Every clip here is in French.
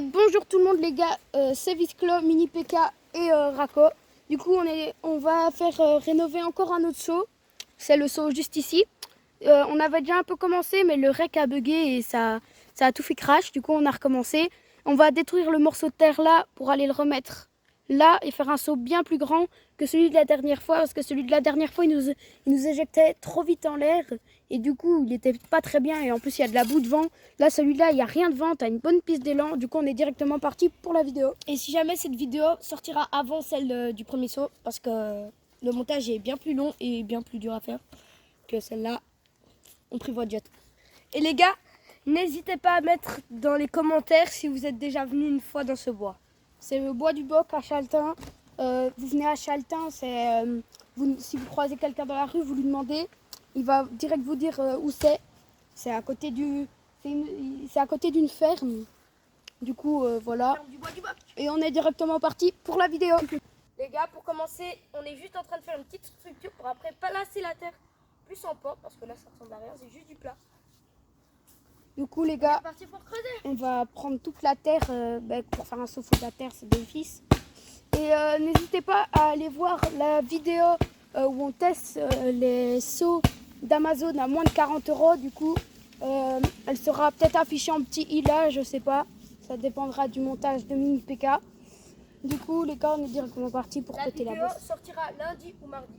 Bonjour tout le monde les gars, c'est Visclo, Mini PK et Rako. Du coup on va faire rénover encore un autre seau, c'est le seau juste ici. On avait déjà un peu commencé mais le rec a bugué et ça a tout fait crash, du coup on a recommencé. On va détruire le morceau de terre là pour aller le remettre là et faire un seau bien plus grand que celui de la dernière fois, parce que celui de la dernière fois il nous éjectait trop vite en l'air et du coup il était pas très bien et en plus il y a de la boue devant. Là celui-là il n'y a rien de vent, tu as une bonne piste d'élan, du coup on est directement parti pour la vidéo. Et si jamais cette vidéo sortira avant celle du premier saut, parce que le montage est bien plus long et bien plus dur à faire que celle-là, on prévoit déjà tout. Et les gars, n'hésitez pas à mettre dans les commentaires si vous êtes déjà venu une fois dans ce bois. C'est le bois du Boc à Challetin. Vous venez à Challetin, si vous croisez quelqu'un dans la rue, vous lui demandez, il va direct vous dire où c'est. C'est à côté d'une ferme. Du coup, voilà. Du bois du Boc. Et on est directement parti pour la vidéo. Les gars, pour commencer, on est juste en train de faire une petite structure pour après placer la terre plus en pente, parce que là ça ressemble à rien, c'est juste du plat. Du coup les gars, Pour creuser. on va prendre toute la terre, pour faire un seau, faut de la terre, c'est d'office. Et n'hésitez pas à aller voir la vidéo où on teste les seaux d'Amazon à moins de 40 €. Du coup, elle sera peut-être affichée en petit i là, je sais pas. Ça dépendra du montage de Mini PK. Du coup, les gars, on est directement parti pour côté la bosse. La vidéo sortira lundi ou mardi.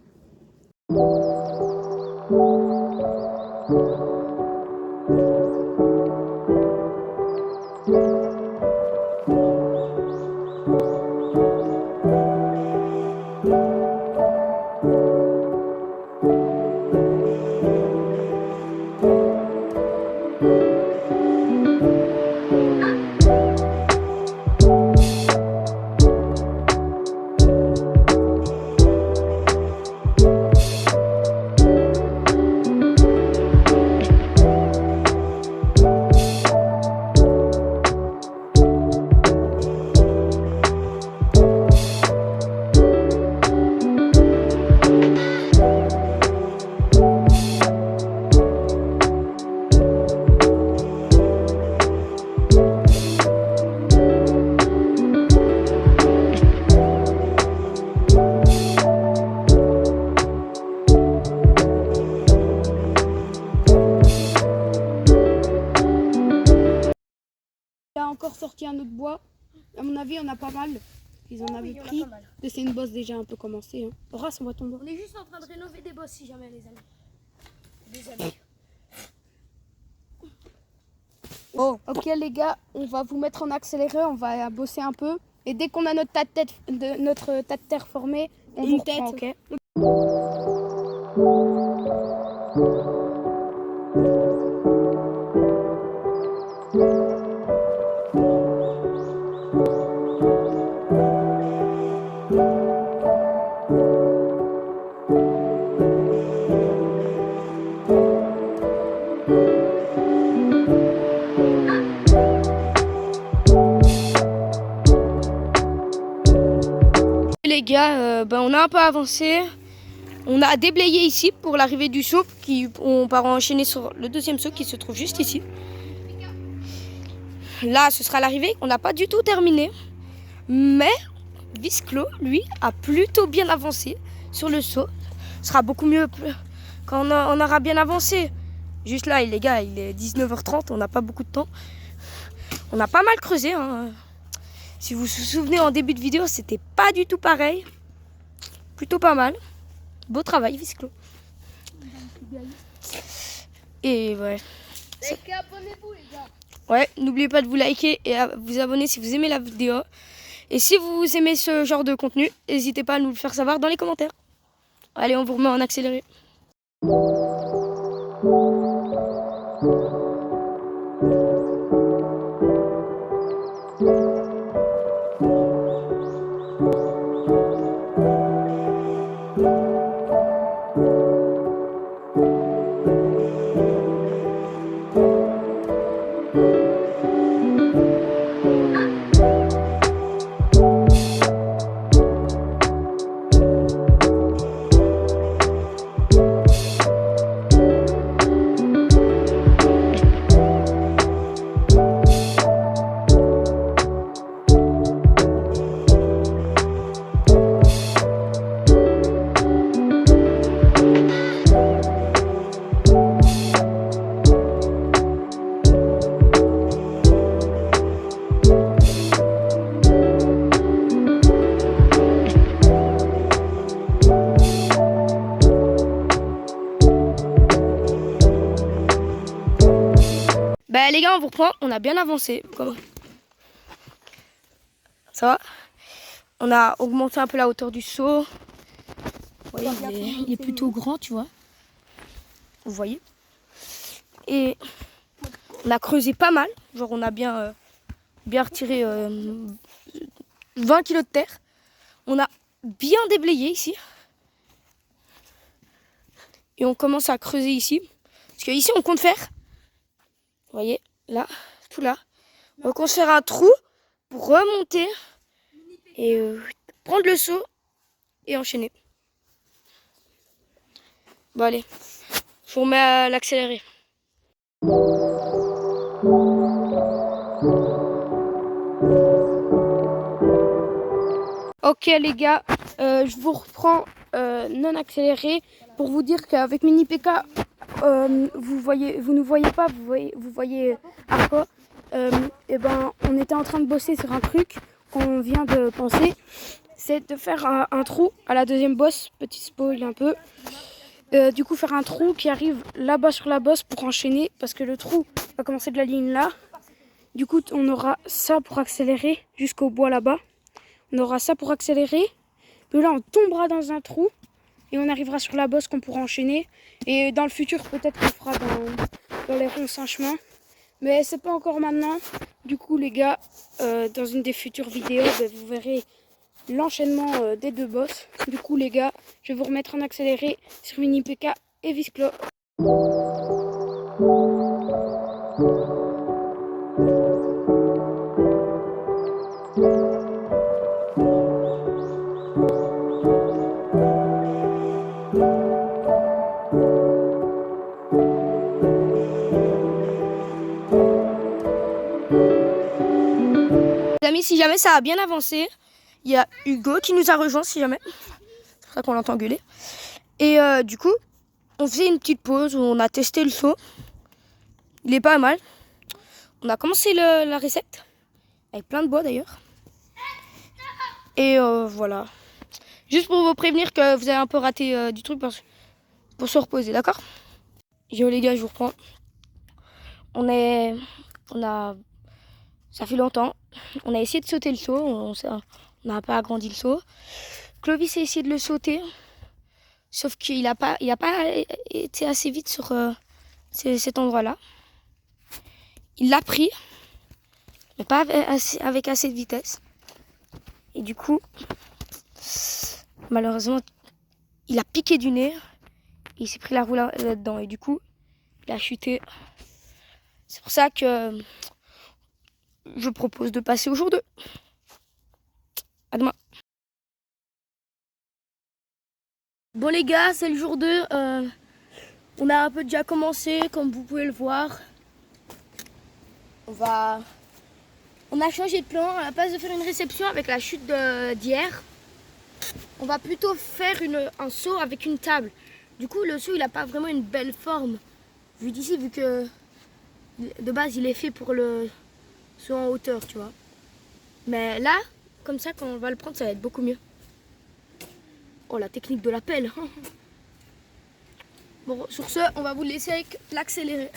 Il a encore sorti un autre bois. À mon avis, il y en a pas mal. Ils en avaient pris. C'est une bosse déjà un peu commencée. Hein. Horace, on va tomber. On est juste en train de rénover des bosses si jamais les amis. Des amis. Oh, ok les gars, on va vous mettre en accéléré, on va bosser un peu. Et dès qu'on a notre tas de terre formée, on vous reprend, ok? Les gars, on a un peu avancé. On a déblayé ici pour l'arrivée du seau. On part enchaîner sur le deuxième seau qui se trouve juste ici. Là, ce sera l'arrivée. On n'a pas du tout terminé. Mais Visclo, lui, a plutôt bien avancé sur le seau. Ce sera beaucoup mieux quand on aura bien avancé. Juste là, les gars, il est 19h30. On n'a pas beaucoup de temps. On a pas mal creusé, hein. Si vous vous souvenez, en début de vidéo, c'était pas du tout pareil. Plutôt pas mal. Beau travail, Visclo. Et ouais. Abonnez-vous les gars. Ouais, n'oubliez pas de vous liker et à vous abonner si vous aimez la vidéo. Et si vous aimez ce genre de contenu, n'hésitez pas à nous le faire savoir dans les commentaires. Allez, on vous remet en accéléré. Bah les gars, on vous reprend, on a bien avancé. Ça va? On a augmenté un peu la hauteur du seau. Vous voyez, il est plutôt grand, tu vois. Vous voyez? Et on a creusé pas mal. Genre on a bien retiré 20 kilos de terre. On a bien déblayé ici. Et on commence à creuser ici. Parce que ici on compte faire, vous voyez, là, tout là. On compte faire un trou pour remonter et prendre le seau et enchaîner. Bon allez, je vous remets à l'accéléré. Ok les gars, je vous reprends non accéléré pour vous dire qu'avec Mini PK, vous ne voyez pas, vous voyez Arco. Et ben, on était en train de bosser sur un truc qu'on vient de penser, c'est de faire un trou à la deuxième bosse, petit spoil un peu. Du coup faire un trou qui arrive là-bas sur la bosse pour enchaîner, parce que le trou va commencer de la ligne là. Du coup on aura ça pour accélérer jusqu'au bois là-bas. On aura ça pour accélérer. Puis là on tombera dans un trou et on arrivera sur la bosse qu'on pourra enchaîner. Et dans le futur peut-être qu'on fera dans les ronds sans chemin. Mais c'est pas encore maintenant. Du coup les gars, dans une des futures vidéos, vous verrez l'enchaînement des deux bosses. Du coup les gars, je vais vous remettre en accéléré sur Mini PK et Visclo. Les amis, si jamais ça a bien avancé, il y a Hugo qui nous a rejoint si jamais. C'est pour ça qu'on l'entend gueuler. Et du coup, on faisait une petite pause où on a testé le seau. Il est pas mal. On a commencé la recette, avec plein de bois d'ailleurs. Et voilà. Juste pour vous prévenir que vous avez un peu raté du truc pour se reposer, d'accord? Yo les gars, je vous reprends. Ça fait longtemps. On a essayé de sauter le seau. On n'a pas agrandi le seau. Clovis a essayé de le sauter. Sauf qu'il n'a pas été assez vite sur cet endroit-là. Il l'a pris. Mais pas avec assez de vitesse. Et du coup, malheureusement, il a piqué du nez. Et il s'est pris la roue là-dedans. Et du coup, il a chuté. C'est pour ça que je propose de passer au jour 2. À demain. Bon les gars, c'est le jour 2. On a un peu déjà commencé, comme vous pouvez le voir. On a changé de plan. À la place de faire une réception avec la chute d'hier, on va plutôt faire un seau avec une table. Du coup, le seau, il n'a pas vraiment une belle forme. Vu d'ici, vu que de base, il est fait pour le seau en hauteur, tu vois. Mais là, comme ça, quand on va le prendre, ça va être beaucoup mieux. Oh, la technique de la pelle. Bon, sur ce, on va vous laisser avec l'accéléré.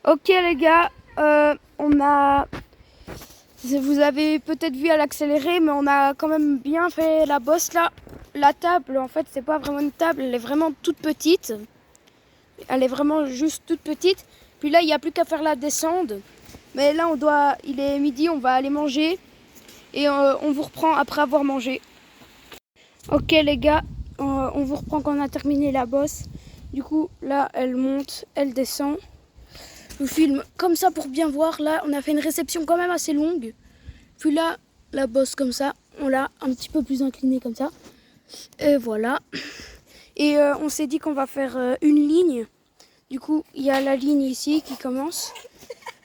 Ok les gars, vous avez peut-être vu à l'accéléré, mais on a quand même bien fait la bosse là. La table, en fait, c'est pas vraiment une table, elle est vraiment toute petite. Elle est vraiment juste toute petite. Puis là, il n'y a plus qu'à faire la descente. Mais là, il est midi, on va aller manger. Et on vous reprend après avoir mangé. Ok les gars, on vous reprend quand on a terminé la bosse. Du coup, là, elle monte, elle descend. Je vous filme comme ça pour bien voir. Là, on a fait une réception quand même assez longue. Puis là, la bosse comme ça, on l'a un petit peu plus inclinée comme ça. Et voilà. Et on s'est dit qu'on va faire une ligne. Du coup, il y a la ligne ici qui commence.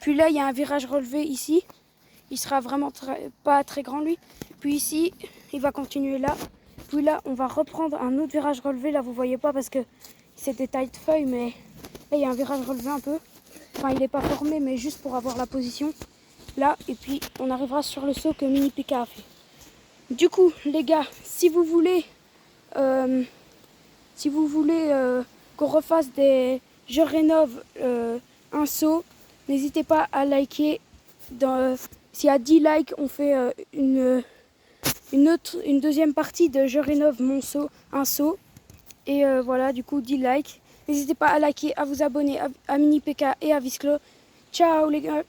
Puis là, il y a un virage relevé ici. Il sera vraiment pas très grand lui. Puis ici, il va continuer là. Puis là, on va reprendre un autre virage relevé. Là, vous voyez pas parce que c'est des tailles de feuilles, mais là, il y a un virage relevé un peu. Enfin, il n'est pas formé, mais juste pour avoir la position. Là, et puis on arrivera sur le saut que Mini Pika a fait. Du coup, les gars, si vous voulez qu'on refasse des je rénove un saut, n'hésitez pas à liker. S'il y a 10 likes, on fait une deuxième partie de je rénove mon saut, un saut. Et voilà, du coup 10 likes. N'hésitez pas à liker, à vous abonner à Mini Pika et à Visclo. Ciao les gars.